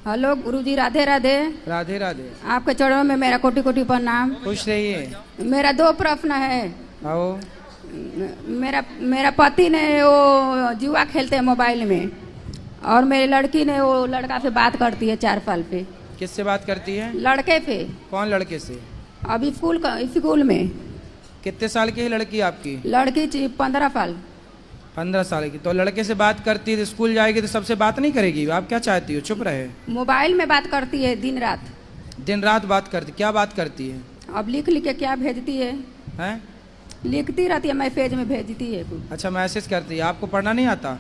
Hello गुरुजी, राधे राधे। राधे राधे। आपके चरणों में मेरा कोटि कोटि प्रणाम। खुश रहिए। मेरा 2 प्रश्न है। आओ। मेरा पति ने वो जुआ खेलते हैं मोबाइल में, और मेरी लड़की ने वो लड़का से बात करती है 4 साल पे। किससे बात करती है? लड़के पे। कौन लड़के से? अभी स्कूल में। कितने साल की है लड़की आपकी? लड़की 15 साल। 15 साल की। तो लड़के से बात करती है तो स्कूल जाएगी तो सबसे बात नहीं करेगी? आप क्या चाहती हो, चुप रहे? मोबाइल में बात करती है दिन रात। दिन रात बात करती? क्या बात करती है? अब लिख लिख के क्या भेजती है? हैं? लिखती रहती है, मैसेज में भेजती है कुछ। अच्छा, मैसेज करती है। आपको पढ़ना नहीं आता?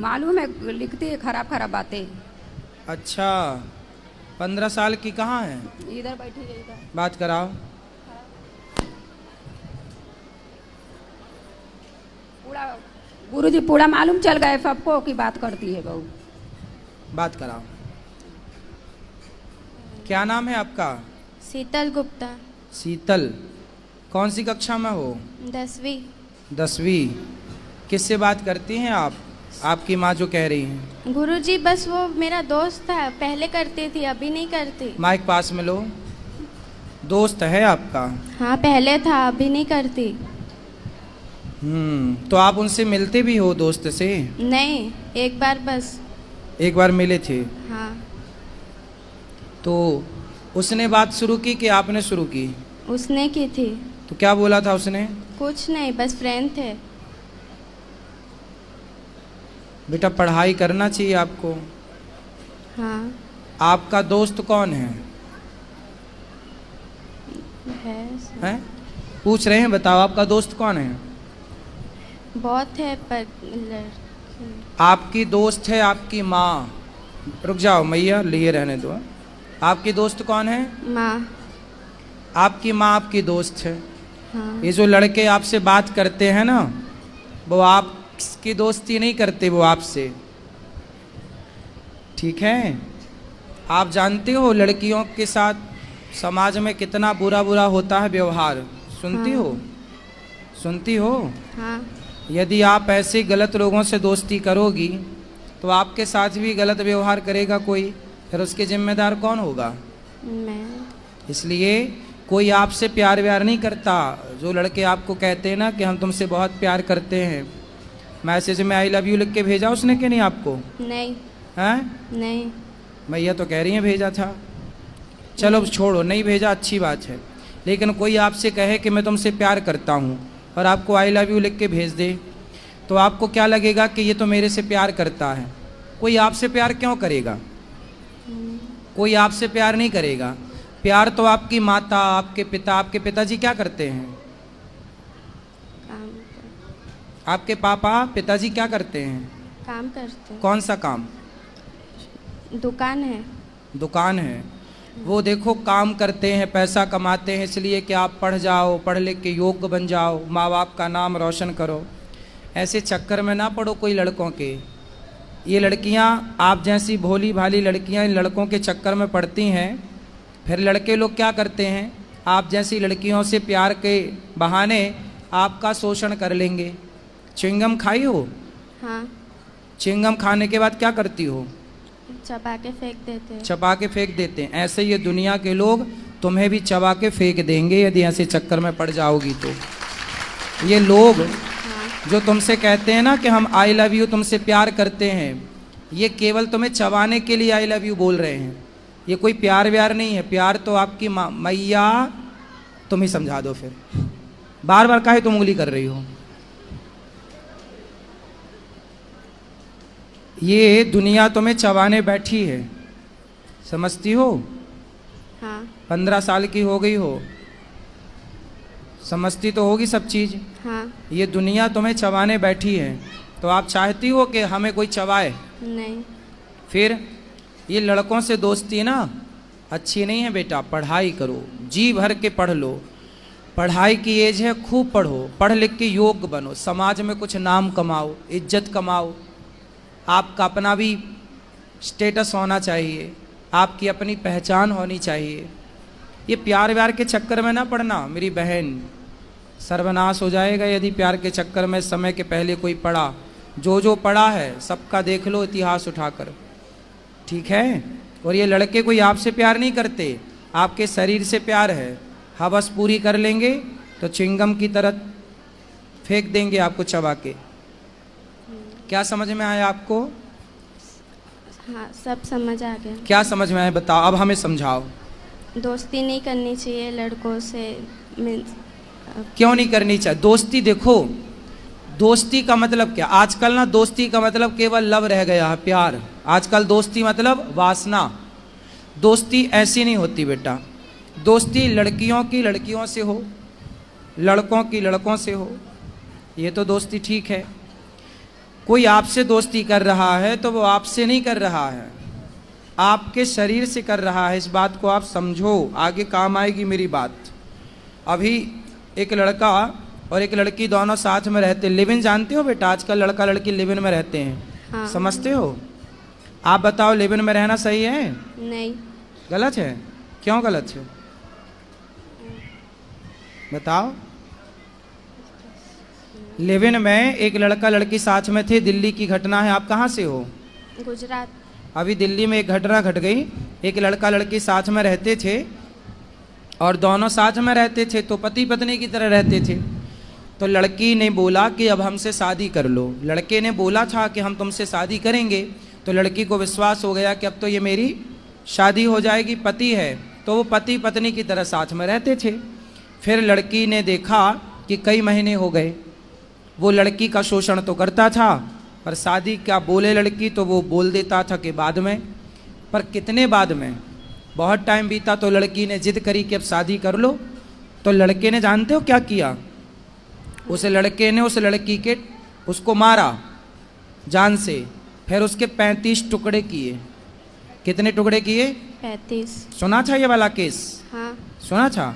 मालूम है, लिखती है खराब खराब बातें। अच्छा, 15 साल की। कहाँ है? इधर बैठी है, इधर। बात कराओ। पूरा गुरुजी पूरा मालूम चल गए सबको कि बात करती है बहू। बात कराओ। क्या नाम है आपका? शीतल गुप्ता। शीतल। कौन सी कक्षा में हो? 10वीं। 10वीं। किससे बात करती हैं आप? आपकी माँ जो कह रही हैं। गुरुजी बस वो मेरा दोस्त था, पहले करती थी, अभी नहीं करती। माइक पास में लो। दोस्त है आपका? हाँ, पहले था, अभी नहीं करती। तो आप उनसे मिलते भी हो दोस्त से? नहीं, एक बार बस। एक बार मिले थे? हाँ। तो उसने बात शुरू की कि आपने शुरू की? उसने की थी। तो क्या बोला था उसने? कुछ नहीं, बस फ्रेंड थे। बेटा, पढ़ाई करना चाहिए आपको। हाँ। आपका दोस्त कौन है? हैं? पूछ रहे हैं, बताओ आपका दोस्त कौन है? बहुत है पर आपकी दोस्त है आपकी माँ। रुक जाओ मैया, लिए रहने दो। आपकी दोस्त कौन है? माँ। आपकी माँ आपकी दोस्त है। हाँ। ये जो लड़के आपसे बात करते हैं ना, वो आपकी दोस्ती नहीं करते, वो आपसे। ठीक है? आप जानते हो लड़कियों के साथ समाज में कितना बुरा बुरा होता है व्यवहार। सुनती हाँ। हो? सुनती हो? हाँ। यदि आप ऐसे गलत लोगों से दोस्ती करोगी तो आपके साथ भी गलत व्यवहार करेगा कोई, फिर उसके जिम्मेदार कौन होगा? मैं। इसलिए कोई आपसे प्यार व्यार नहीं करता। जो लड़के आपको कहते हैं ना कि हम तुमसे बहुत प्यार करते हैं, मैसेज में आई लव यू लिख के भेजा उसने कि नहीं आपको? नहीं। हैं? नहीं। मैया तो कह रही हैं भेजा था। चलो छोड़ो, नहीं भेजा, अच्छी बात है। लेकिन कोई आपसे कहे कि मैं तुमसे प्यार करता हूँ और आपको आई लव यू लिख के भेज दे, तो आपको क्या लगेगा कि ये तो मेरे से प्यार करता है। कोई आपसे प्यार क्यों करेगा? कोई आपसे प्यार नहीं करेगा। प्यार तो आपकी माता, आपके पिता। आपके पिताजी क्या करते हैं? काम आपके पापा पिताजी क्या करते हैं? काम करते। कौन सा काम? दुकान है। दुकान है। वो देखो काम करते हैं, पैसा कमाते हैं इसलिए कि आप पढ़ जाओ, पढ़ लिख के योग्य बन जाओ, माँ बाप का नाम रोशन करो। ऐसे चक्कर में ना पड़ो कोई लड़कों के। ये लड़कियां, आप जैसी भोली भाली लड़कियां इन लड़कों के चक्कर में पड़ती हैं। फिर लड़के लोग क्या करते हैं, आप जैसी लड़कियों से प्यार के बहाने आपका शोषण कर लेंगे। च्युइंगम खाई हो? हाँ। च्युइंगम खाने के बाद क्या करती हो? चबा के फेंक देते हैं। चबा के फेंक देते हैं। ऐसे ये दुनिया के लोग तुम्हें भी चबा के फेंक देंगे यदि ऐसे चक्कर में पड़ जाओगी तो। ये लोग जो तुमसे कहते हैं ना कि हम आई लव यू तुमसे प्यार करते हैं, ये केवल तुम्हें चबाने के लिए आई लव यू बोल रहे हैं। ये कोई प्यार व्यार नहीं है। प्यार तो आपकी मैया, तुम ही समझा दो फिर। बार बार काहे तुम उंगली कर रही हो? ये दुनिया तुम्हें चबाने बैठी है, समझती हो? हाँ। 15 साल की हो गई हो, समझती तो होगी सब चीज़। हाँ। ये दुनिया तुम्हें चबाने बैठी है, तो आप चाहती हो कि हमें कोई चबाए? नहीं। फिर ये लड़कों से दोस्ती ना अच्छी नहीं है बेटा। पढ़ाई करो, जी भर के पढ़ लो। पढ़ाई की एज है, खूब पढ़ो, पढ़ लिख के योग्य बनो, समाज में कुछ नाम कमाओ, इज्जत कमाओ। आपका अपना भी स्टेटस होना चाहिए, आपकी अपनी पहचान होनी चाहिए। ये प्यार व्यार के चक्कर में ना पड़ना मेरी बहन, सर्वनाश हो जाएगा यदि प्यार के चक्कर में समय के पहले कोई पड़ा। जो जो पड़ा है सबका देख लो इतिहास उठाकर। ठीक है। और ये लड़के कोई आपसे प्यार नहीं करते, आपके शरीर से प्यार है। हवस पूरी कर लेंगे तो चिंगम की तरह फेंक देंगे आपको चबा के। क्या समझ में आया आपको? हाँ, सब समझ आ गया। क्या समझ में आया बताओ, अब हमें समझाओ। दोस्ती नहीं करनी चाहिए लड़कों से। मीन्स क्यों नहीं करनी चाहिए दोस्ती? देखो, दोस्ती का मतलब क्या, आजकल ना दोस्ती का मतलब केवल लव रह गया है, प्यार। आजकल दोस्ती मतलब वासना। दोस्ती ऐसी नहीं होती बेटा। दोस्ती लड़कियों की लड़कियों से हो, लड़कों की लड़कों से हो, ये तो दोस्ती ठीक है। कोई आपसे दोस्ती कर रहा है तो वो आपसे नहीं कर रहा है, आपके शरीर से कर रहा है। इस बात को आप समझो, आगे काम आएगी मेरी बात। अभी एक लड़का और एक लड़की दोनों साथ में रहते, लिव इन जानते हो बेटा? आजकल लड़का लड़की लिव इन में रहते हैं। हाँ। समझते हो? आप बताओ, लिव इन में रहना सही है? नहीं। गलत है? क्यों गलत है बताओ। लिव इन में एक लड़का लड़की साथ में थे, दिल्ली की घटना है। आप कहाँ से हो? गुजरात। अभी दिल्ली में एक घटना घट गई। एक लड़का लड़की साथ में रहते थे और दोनों साथ में रहते थे तो पति पत्नी की तरह रहते थे। तो लड़की ने बोला कि अब हमसे शादी कर लो। लड़के ने बोला था कि हम तुमसे शादी करेंगे। तो लड़की को विश्वास हो गया कि अब तो ये मेरी शादी हो जाएगी, पति है। तो वो पति पत्नी की तरह साथ में रहते थे। फिर लड़की ने देखा कि कई महीने हो गए, वो लड़की का शोषण तो करता था पर शादी क्या बोले लड़की तो वो बोल देता था कि बाद में। पर कितने बाद में, बहुत टाइम बीता तो लड़की ने जिद करी कि अब शादी कर लो। तो लड़के ने जानते हो क्या किया? उस लड़के ने उस लड़की के उसको मारा जान से, फिर उसके 35 टुकड़े किए। कितने टुकड़े किए? 35। सुना था ये वाला केस? हाँ। सुना था।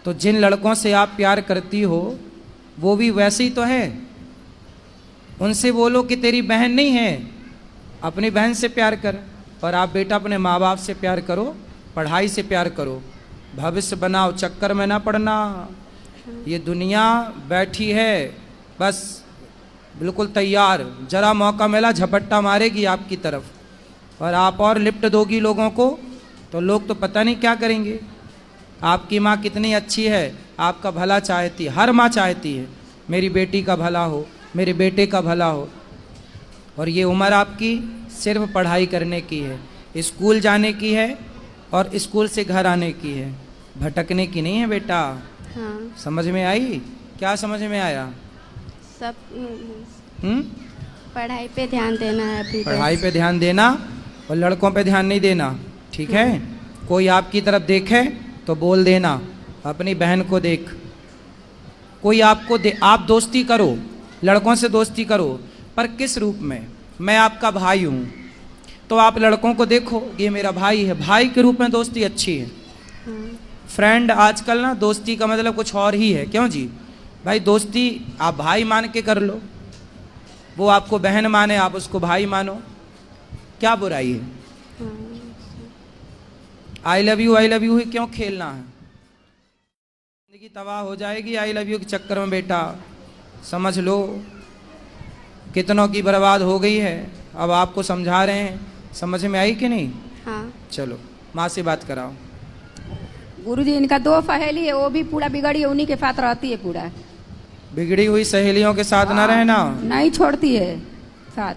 तो जिन लड़कों से आप प्यार करती हो वो भी वैसे ही तो है। उनसे बोलो कि तेरी बहन नहीं है, अपनी बहन से प्यार कर। और आप बेटा अपने माँ बाप से प्यार करो, पढ़ाई से प्यार करो, भविष्य बनाओ, चक्कर में ना पड़ना। ये दुनिया बैठी है बस बिल्कुल तैयार, जरा मौका मिला झपट्टा मारेगी आपकी तरफ। और आप और लिफ्ट दोगी लोगों को तो लोग तो पता नहीं क्या करेंगे। आपकी माँ कितनी अच्छी है, आपका भला चाहती है। हर माँ चाहती है मेरी बेटी का भला हो, मेरे बेटे का भला हो। और ये उम्र आपकी सिर्फ पढ़ाई करने की है, स्कूल जाने की है और स्कूल से घर आने की है, भटकने की नहीं है बेटा। हाँ। समझ में आई? क्या समझ में आया? सब हम्म? पढ़ाई पे ध्यान देना है अभी। पढ़ाई पे ध्यान देना और लड़कों पे ध्यान नहीं देना, ठीक है? कोई आपकी तरफ देखे तो बोल देना, अपनी बहन को देख। कोई आपको आप दोस्ती करो, लड़कों से दोस्ती करो, पर किस रूप में? मैं आपका भाई हूँ तो आप लड़कों को देखो ये मेरा भाई है, भाई के रूप में दोस्ती अच्छी है। फ्रेंड आजकल ना दोस्ती का मतलब कुछ और ही है। क्यों जी? भाई दोस्ती आप भाई मान के कर लो, वो आपको बहन माने आप उसको भाई मानो, क्या बुराई है? आई लव यू ही क्यों खेलना है? जिंदगी तबाह हो जाएगी आई लव यू के चक्कर में बेटा। समझ लो कितनों की बर्बाद हो गई है। अब आपको समझा रहे हैं, समझ में आई कि नहीं? हाँ। चलो माँ से बात कराओ। गुरुजी इनका 2 सहेली है, वो भी पूरा बिगड़ी है, उन्हीं के साथ रहती है पूरा। बिगड़ी हुई सहेलियों के साथ ना रहना, नहीं छोड़ती है साथ।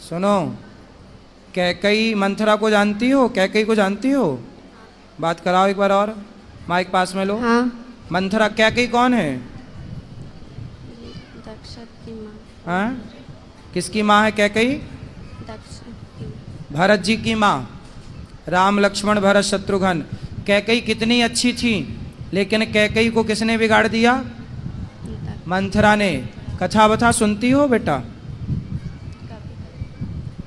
सुनो, कैकई मंथरा को जानती हो? कैकई को जानती हो? बात कराओ एक बार और, माइक पास में लो। हाँ। मंथरा कैकई कौन है? दक्ष की माँ। हाँ? किसकी माँ है कैकई? दक्ष की। भरत जी की माँ। राम लक्ष्मण भरत शत्रुघ्न। कैकई कितनी अच्छी थी, लेकिन कैकई को किसने बिगाड़ दिया? मंथरा ने। कथा बथा सुनती हो बेटा?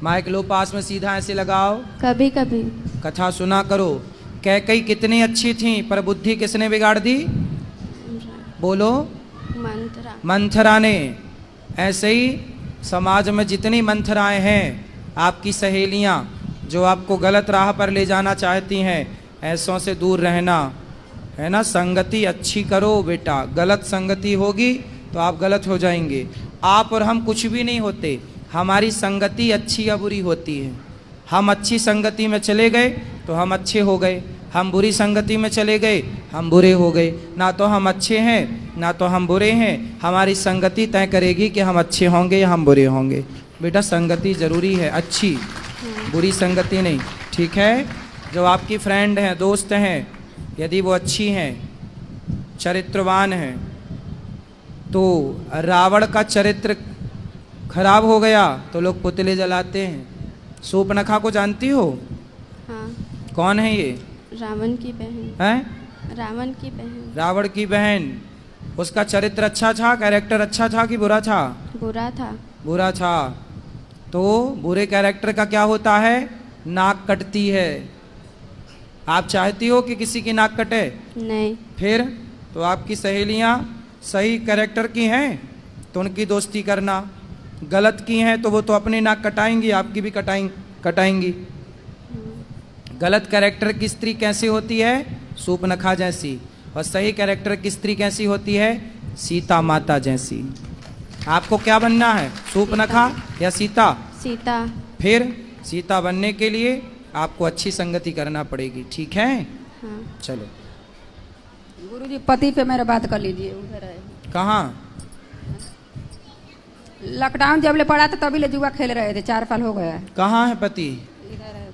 माइक लो पास में, सीधा ऐसे लगाओ। कभी कभी। कथा सुना करो। कैकई कितनी अच्छी थी पर बुद्धि किसने बिगाड़ दी? बोलो। मंत्रा। मंथरा ने। ऐसे ही समाज में जितनी मंथराएं हैं, आपकी सहेलियां जो आपको गलत राह पर ले जाना चाहती हैं, ऐसों से दूर रहना है ना। संगति अच्छी करो बेटा, गलत संगति होगी तो आप गलत हो जाएंगे। आप और हम कुछ भी नहीं होते, हमारी संगति अच्छी या बुरी होती है। हम अच्छी संगति में चले गए तो हम अच्छे हो गए, हम बुरी संगति में चले गए हम बुरे हो गए। ना तो हम अच्छे हैं ना तो हम बुरे हैं, हमारी संगति तय करेगी कि हम अच्छे होंगे या हम बुरे होंगे। बेटा संगति ज़रूरी है, अच्छी, बुरी संगति नहीं, ठीक है। जो आपकी फ्रेंड हैं, दोस्त हैं, यदि वो अच्छी हैं, चरित्रवान हैं, तो रावण का चरित्र खराब हो गया तो लोग पुतले जलाते हैं। शूर्पणखा को जानती हो? हाँ। कौन है ये? रावण की बहन। हैं? रावण की बहन। रावण की बहन। उसका चरित्र अच्छा था, कैरेक्टर अच्छा था कि बुरा था? बुरा था। बुरा था। तो बुरे कैरेक्टर का क्या होता है? नाक कटती है। आप चाहती हो कि किसी की नाक कटे? नहीं। फिर तो आपकी सहेलियां सही कैरेक्टर की हैं तो उनकी दोस्ती करना, गलत की हैं तो वो तो अपनी नाक कटाएंगी, आपकी भी कटाएंगी। गलत कैरेक्टर की स्त्री कैसी होती है? शूर्पणखा जैसी। और सही कैरेक्टर की स्त्री कैसी होती है? सीता माता जैसी। आपको क्या बनना है, शूर्पणखा या सीता? सीता। फिर सीता बनने के लिए आपको अच्छी संगति करना पड़ेगी, ठीक है? हाँ। चलो। गुरुजी पति पे मेरा बात कर लीजिए, उधर है। कहाँ? लॉकडाउन जब ले पड़ा था तभी ले जुआ खेल रहे थे, 4 साल हो गया है। कहाँ है पति? इधर है।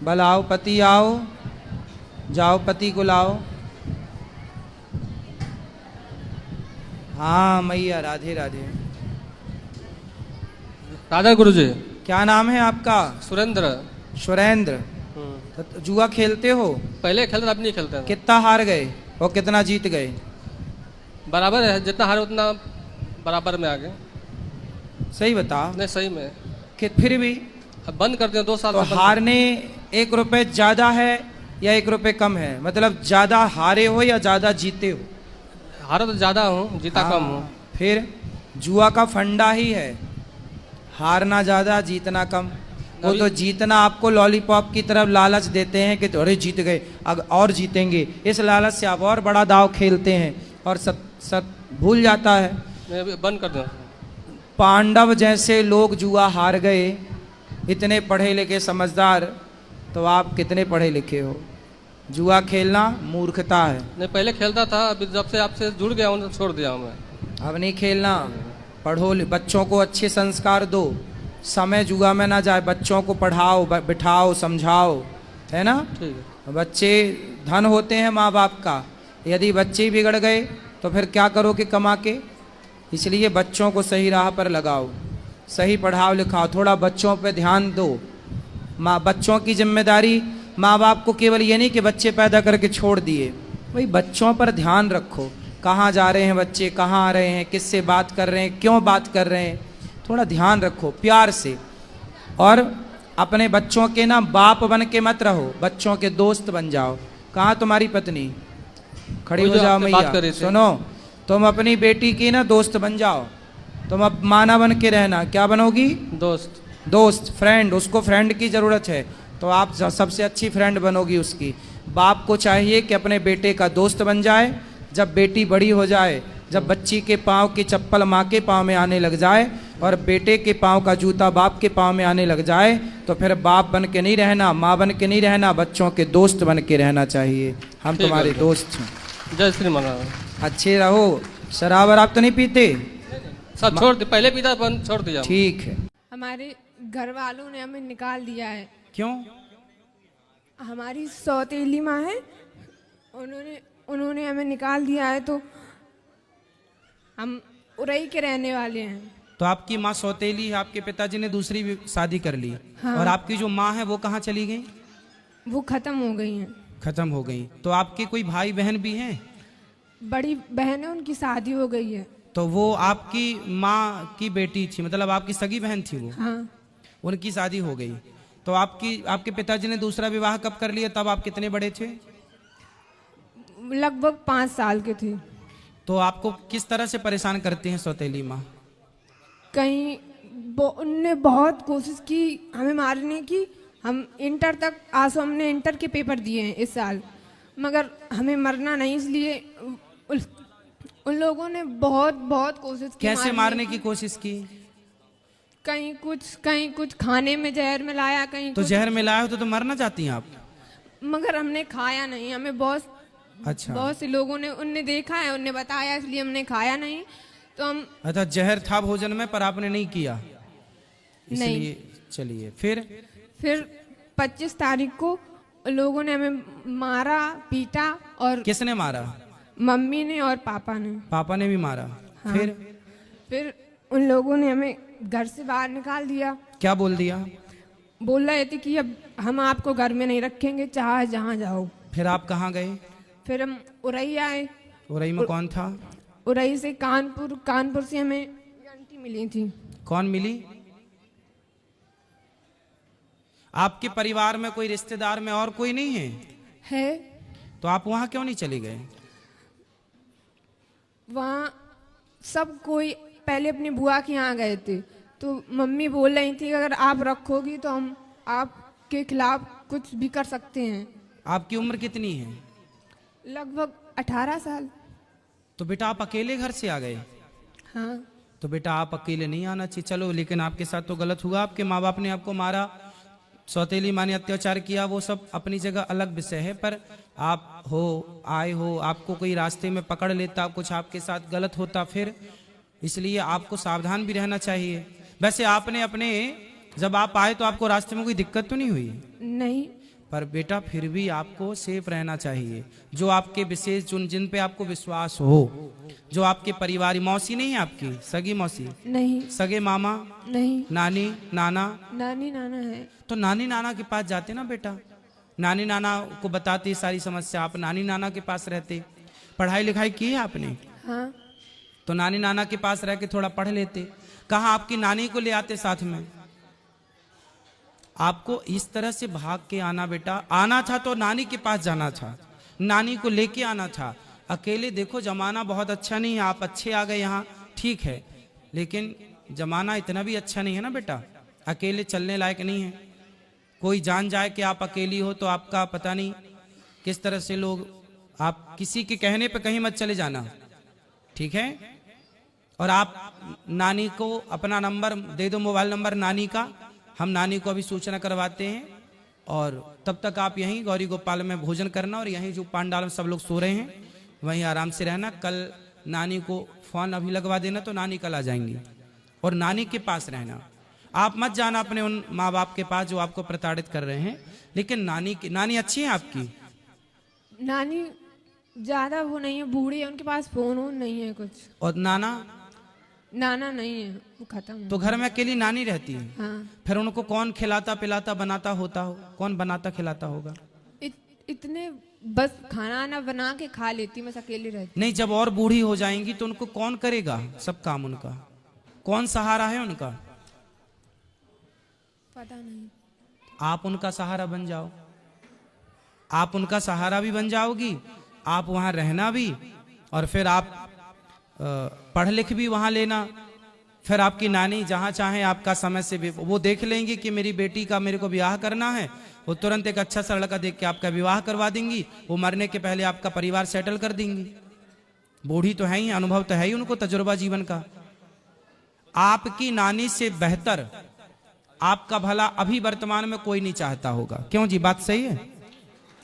बुलाओ पति, आओ, जाओ पति को लाओ। हाँ मैया, राधे राधे। राधा गुरुजी। क्या नाम है आपका? सुरेंद्र। सुरेंद्र। तो जुआ खेलते हो? पहले खेलते, अब नहीं खेलते हैं। कितना हार गए और कितना जीत गए? बराबर है, जितना हारे उतना बराबर में आ गए। सही बता। नहीं सही में। कि फिर भी अब बंद कर दिया 2 साल तो से बंद। हारने 1 रुपए ज्यादा है या 1 रुपए कम है? मतलब ज्यादा हारे हो या ज्यादा जीते हो? हारा तो ज्यादा हूँ, जीता हाँ, कम हूँ। फिर जुआ का फंडा ही है, हारना ज्यादा जीतना कम। वो तो जीतना आपको लॉलीपॉप की तरफ लालच देते हैं कि अरे जीत गए अब और जीतेंगे, इस लालच से आप और बड़ा दाव खेलते हैं और सब भूल जाता है। मैं अभी बंद कर दूँ। पांडव जैसे लोग जुआ हार गए, इतने पढ़े लिखे समझदार, तो आप कितने पढ़े लिखे हो? जुआ खेलना मूर्खता है। नहीं पहले खेलता था, अभी जब से आपसे जुड़ गया हूँ तो छोड़ दिया हूँ मैं। अब नहीं खेलना। पढ़ो, बच्चों को अच्छे संस्कार दो, समय जुआ में ना जाए, बच्चों को पढ़ाओ, बिठाओ, समझाओ, है ना? ठीक है। बच्चे धन होते हैं माँ बाप का, यदि बच्चे बिगड़ गए तो फिर क्या करोगे कमा के? इसलिए बच्चों को सही राह पर लगाओ, सही पढ़ाओ लिखाओ, थोड़ा बच्चों पे ध्यान दो। बच्चों की जिम्मेदारी माँ बाप को केवल ये नहीं कि बच्चे पैदा करके छोड़ दिए, भाई बच्चों पर ध्यान रखो। कहाँ जा रहे हैं बच्चे, कहाँ आ रहे हैं, किससे बात कर रहे हैं, क्यों बात कर रहे हैं, थोड़ा ध्यान रखो प्यार से। और अपने बच्चों के ना बाप बन के मत रहो, बच्चों के दोस्त बन जाओ। कहाँ तुम्हारी पत्नी? खड़ी हो जाओ मैया, सुनो, तुम अपनी बेटी की ना दोस्त बन जाओ। तुम अब माना बन के रहना, क्या बनोगी? दोस्त, फ्रेंड। उसको फ्रेंड की ज़रूरत है तो आप सबसे अच्छी फ्रेंड बनोगी उसकी। बाप को चाहिए कि अपने बेटे का दोस्त बन जाए। जब बेटी बड़ी हो जाए, जब बच्ची के पाँव की चप्पल माँ के पाँव में आने लग जाए और बेटे के पाँव का जूता बाप के पाँव में आने लग जाए, तो फिर बाप बन के नहीं रहना, माँ बन के नहीं रहना, बच्चों के दोस्त बन के रहना चाहिए। हम तुम्हारे दोस्त हैं। जय श्री महाराज। अच्छे रहो। शराब आप तो नहीं पीते? सब छोड़ दिया, पहले पीता बंद छोड़ दिया। ठीक है। हमारे घर वालों ने हमें निकाल दिया है। क्यों? हमारी सौतेली माँ है, उन्होंने हमें निकाल दिया है, तो हम उरई के रहने वाले हैं। तो आपकी माँ सौतेली है, आपके पिताजी ने दूसरी भी शादी कर ली। हाँ। और आपकी जो माँ है वो कहाँ चली गई? वो खत्म हो गई हैं। खत्म हो गई। तो आपके कोई भाई बहन भी हैं? बड़ी बहन है, उनकी शादी हो गई है। तो वो आपकी माँ की बेटी थी, मतलब आपकी सगी बहन थी वो? हाँ। उनकी शादी हो गई। तो आपके पिताजी ने दूसरा विवाह कब कर लिया? तब आप कितने बड़े थे? लगभग 5 साल के थे। तो आपको किस तरह से परेशान करती हैं सौतेली माँ? कहीं उनने बहुत कोशिश की हमें मारने की। हम इंटर तक, आज हमने इंटर के पेपर दिए हैं इस साल, मगर हमें मरना नहीं, इसलिए उन लोगों ने बहुत कोशिश की। कैसे मारने की कोशिश की? कहीं कुछ खाने में जहर मिलाया, कहीं तो कुछ, जहर मिलाया हो तो मरना चाहती हैं आप? मगर हमने खाया नहीं। हमें अच्छा। बहुत से लोगों ने उनने देखा है, उनने बताया, इसलिए हमने खाया नहीं। तो हम अच्छा, जहर था भोजन में पर आपने नहीं किया, इसलिए नहीं। चलिए फिर 25 तारीख को लोगों ने हमें मारा, पीटा, और किसने मारा? मम्मी ने और पापा ने। पापा ने भी मारा? हाँ। फिर उन लोगों ने हमें घर से बाहर निकाल दिया। क्या बोल दिया? बोल रहे थे कि अब हम आपको घर में नहीं रखेंगे, चाहे जहाँ जाओ। फिर आप कहाँ गए? फिर हम उरई आए। उरई में कौन था? उरई से कानपुर से हमें आंटी मिली थी। कौन मिली? आपके परिवार में कोई रिश्तेदार में और कोई नहीं है? तो आप वहां क्यों नहीं चले गए? वहाँ सब कोई पहले अपनी बुआ के यहाँ गए थे, तो मम्मी बोल रही थी अगर आप रखोगी तो हम आपके खिलाफ कुछ भी कर सकते हैं। आपकी उम्र कितनी है? लगभग 18 साल। तो बेटा आप अकेले घर से आ गए? हाँ। तो बेटा आप अकेले नहीं आना चाहिए, चलो, लेकिन आपके साथ तो गलत हुआ। आपके माँ बाप ने आपको मारा, सौतेली माँ ने अत्याचार किया, वो सब अपनी जगह अलग विषय है। पर आप आए हो, आपको कोई रास्ते में पकड़ लेता, कुछ आपके साथ गलत होता फिर, इसलिए आपको सावधान भी रहना चाहिए। वैसे आपने अपने, जब आप आए तो आपको रास्ते में कोई दिक्कत तो नहीं हुई? नहीं। पर बेटा फिर भी आपको सेफ रहना चाहिए। जो आपके विशेष जिन पे आपको विश्वास हो, जो आपके परिवार, मौसी नहीं है आपकी? सगी मौसी नहीं। सगे मामा नहीं। नानी नाना? नानी नाना है। तो नानी नाना के पास जाते ना बेटा, नानी नाना को बताते सारी समस्या, आप नानी नाना के पास रहते। पढ़ाई लिखाई की है आपने? हाँ। तो नानी नाना के पास रह के थोड़ा पढ़ लेते। कहाँ आपकी नानी को ले आते साथ में? आपको इस तरह से भाग के आना बेटा, आना था तो नानी के पास जाना था, नानी को लेके आना था। अकेले देखो जमाना बहुत अच्छा नहीं है, आप अच्छे आ गए यहाँ, ठीक है, लेकिन जमाना इतना भी अच्छा नहीं है ना बेटा, अकेले चलने लायक नहीं है। कोई जान जाए कि आप अकेली हो तो आपका पता नहीं किस तरह से लोग, आप किसी के कहने पे कहीं मत चले जाना, ठीक है? और आप नानी को अपना नंबर दे दो, मोबाइल नंबर नानी का, हम नानी को अभी सूचना करवाते हैं। और तब तक आप यहीं गौरी गोपाल में भोजन करना, और यहीं जो पांडाल में सब लोग सो रहे हैं वहीं आराम से रहना। कल नानी को फोन अभी लगवा देना तो नानी कल आ जाएंगी, और नानी के पास रहना। आप मत जाना अपने उन माँ बाप के पास जो आपको प्रताड़ित कर रहे हैं। लेकिन नानी अच्छी है आपकी? नानी ज्यादा वो नहीं है, बूढ़ी है, उनके पास फोन नहीं है कुछ। और नाना? नाना नहीं है, वो खत्म है। तो घर में अकेली नानी रहती है? हाँ। फिर उनको कौन खिलाता पिलाता बनाता होता हो? कौन बनाता खिलाता होगा? इतने बस खाना आना बना के खा लेती, मैं अकेली रहती। नहीं, जब और बूढ़ी हो जाएंगी तो उनको कौन करेगा सब काम? उनका कौन सहारा है उनका? पता नहीं। आप उनका सहारा बन जाओ, आप उनका सहारा भी बन जाओगी, आप वहां रहना भी, और फिर आप पढ़ लिख भी वहां लेना। फिर आपकी नानी जहां चाहे आपका समय से वो देख लेंगी कि मेरी बेटी का मेरे को विवाह करना है, वो तुरंत एक अच्छा सा लड़का देख के आपका विवाह करवा देंगी। वो मरने के पहले आपका परिवार सेटल कर देंगी। बूढ़ी तो है ही, अनुभव तो है ही उनको, तजुर्बा जीवन का। आपकी नानी से बेहतर आपका भला अभी वर्तमान में कोई नहीं चाहता होगा। क्यों जी, बात सही है?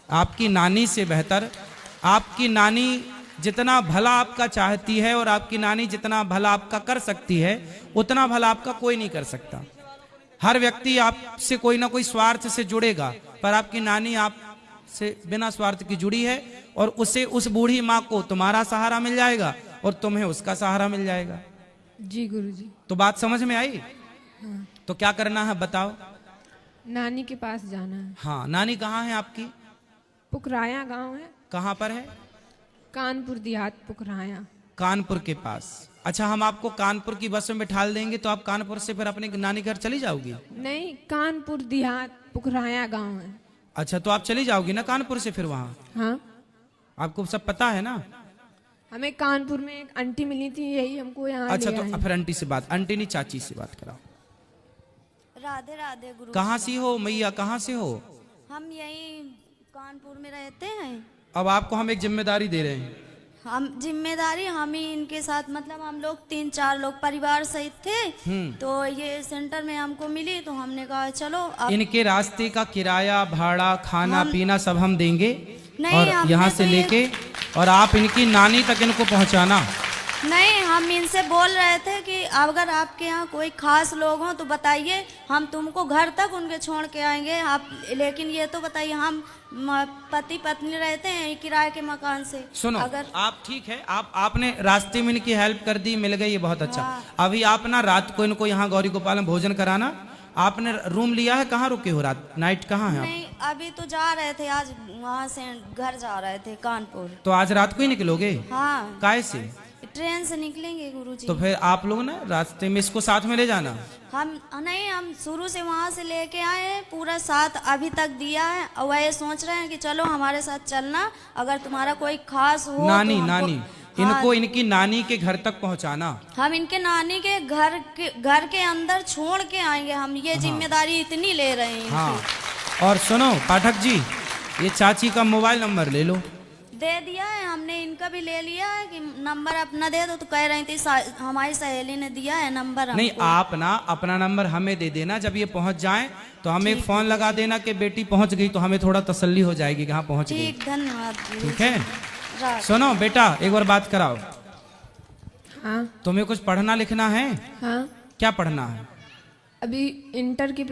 आपकी नानी से बेहतर, आपकी नानी जितना भला आपका चाहती है और आपकी नानी जितना भला आपका कर सकती है, उतना भला आपका कोई नहीं कर सकता। हर व्यक्ति आपसे कोई ना कोई स्वार्थ से जुड़ेगा, पर आपकी नानी आपसे बिना स्वार्थ की जुड़ी है, और उसे, उस बूढ़ी माँ को तुम्हारा सहारा मिल जाएगा और तुम्हें उसका सहारा मिल जाएगा। जी गुरुजी। तो बात समझ में आई? हाँ। तो क्या करना है बताओ? नानी के पास जाना है। हाँ, नानी कहाँ है आपकी? पुकराया गांव है। कहाँ पर है? कानपुर देहात, पुकराया। कानपुर के पास। अच्छा, हम आपको कानपुर की बस में बिठा देंगे तो आप कानपुर से फिर अपने नानी घर चली जाओगी? नहीं, कानपुर देहात, पुकराया गांव है। अच्छा, तो आप चली जाओगी ना कानपुर से फिर वहाँ? हाँ। आपको सब पता है ना? हमें कानपुर में एक आंटी मिली थी, यही हमको यहाँ अच्छा, ले तो आए। फिर आंटी से बात, आंटी नहीं चाची से बात कराओ। राधे राधे गुरु। कहाँ से हो मैया, कहाँ से हो? हम यही कानपुर में रहते हैं। अब आपको हम एक जिम्मेदारी दे रहे हैं। हम जिम्मेदारी हम ही इनके साथ, मतलब हम लोग 3-4 लोग परिवार सहित थे। तो ये सेंटर में हमको मिली तो हमने कहा चलो अब इनके रास्ते का किराया, भाड़ा, खाना पीना सब हम देंगे। नहीं, और हमने यहाँ तो से ये- लेके और आप इनकी नानी तक इनको पहुँचाना। नहीं, हम इनसे बोल रहे थे कि अगर आपके यहाँ कोई खास लोग हों तो बताइए, हम तुमको घर तक उनके छोड़ के आएंगे। आप लेकिन ये तो बताइए, हम पति पत्नी रहते हैं किराए के मकान से। सुनो, अगर आप ठीक है, आपने रास्ते में इनकी हेल्प कर दी, मिल गई, ये बहुत अच्छा। अभी आप ना रात को इनको यहाँ गौरी गोपाल में भोजन कराना। आपने रूम लिया है? कहाँ रुके हो रात? नाइट कहाँ है आप? नहीं, अभी तो जा रहे थे, आज वहाँ से घर जा रहे थे कानपुर। तो आज रात को ही निकलोगे? हाँ, काय से? ट्रेन से निकलेंगे गुरुजी। तो फिर आप लोग ना रास्ते में इसको साथ में ले जाना। हम नहीं, हम शुरू से वहाँ से लेके आए हैं, पूरा साथ अभी तक दिया है। और वह ये सोच रहे हैं कि चलो हमारे साथ चलना, अगर तुम्हारा कोई खास हो नानी तो हमको- नानी हाँ, इनको इनकी नानी के घर तक पहुंचाना। हम इनके नानी के घर के अंदर छोड़ के आएंगे। हम ये जिम्मेदारी इतनी ले रहे हैं हाँ, इनकी। और सुनो पाठक जी, ये चाची का मोबाइल नंबर ले लो। दे दिया है हमने, इनका भी ले लिया है कि नंबर अपना दे दो। तो कह रही थी हमारी सहेली ने दिया है नंबर नहीं, हमको। आप ना अपना नंबर हमें दे देना। जब ये पहुंच जाए तो हमें एक फोन लगा देना कि बेटी पहुंच गई, तो हमें थोड़ा तसल्ली हो जाएगी कि हाँ पहुंच गई। ठीक, धन्यवाद गुरु। ठीक है, रात। सुनो बेटा, एक बार बात कराओ। हाँ तुम्हें कुछ पढ़ना लिखना है? हाँ, क्या पढ़ना है? अभी इंटर के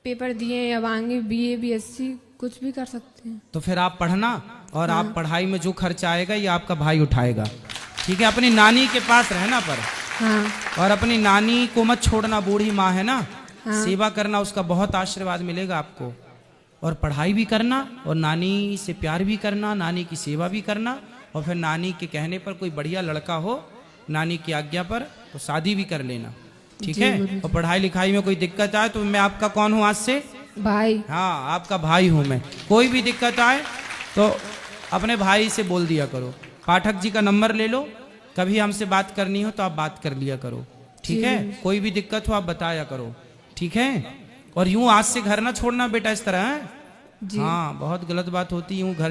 पेपर दिए हैं, अब आगे BA BSc कुछ भी कर सकते हैं। तो फिर आप पढ़ना, और आप पढ़ाई में जो खर्चा आएगा ये आपका भाई उठाएगा। ठीक है, अपनी नानी के पास रहना पर। हाँ और अपनी नानी को मत छोड़ना, बूढ़ी माँ है ना। सेवा करना, उसका बहुत आशीर्वाद मिलेगा आपको। और पढ़ाई भी करना, और नानी से प्यार भी करना, नानी की सेवा भी करना। और फिर नानी के कहने पर कोई बढ़िया लड़का हो, नानी की आज्ञा पर, तो शादी भी कर लेना। ठीक है, और पढ़ाई लिखाई में कोई दिक्कत आए तो मैं आपका कौन हूँ आज से? भाई। हाँ, आपका भाई हूँ मैं। कोई भी दिक्कत आए तो अपने भाई से बोल दिया करो। पाठक जी का नंबर ले लो, कभी हमसे बात करनी हो तो आप बात कर लिया करो। ठीक है, कोई भी दिक्कत हो आप बताया करो। ठीक है, और यूं आज से घर ना छोड़ना बेटा इस तरह है। हाँ, बहुत गलत बात होती है यूं घर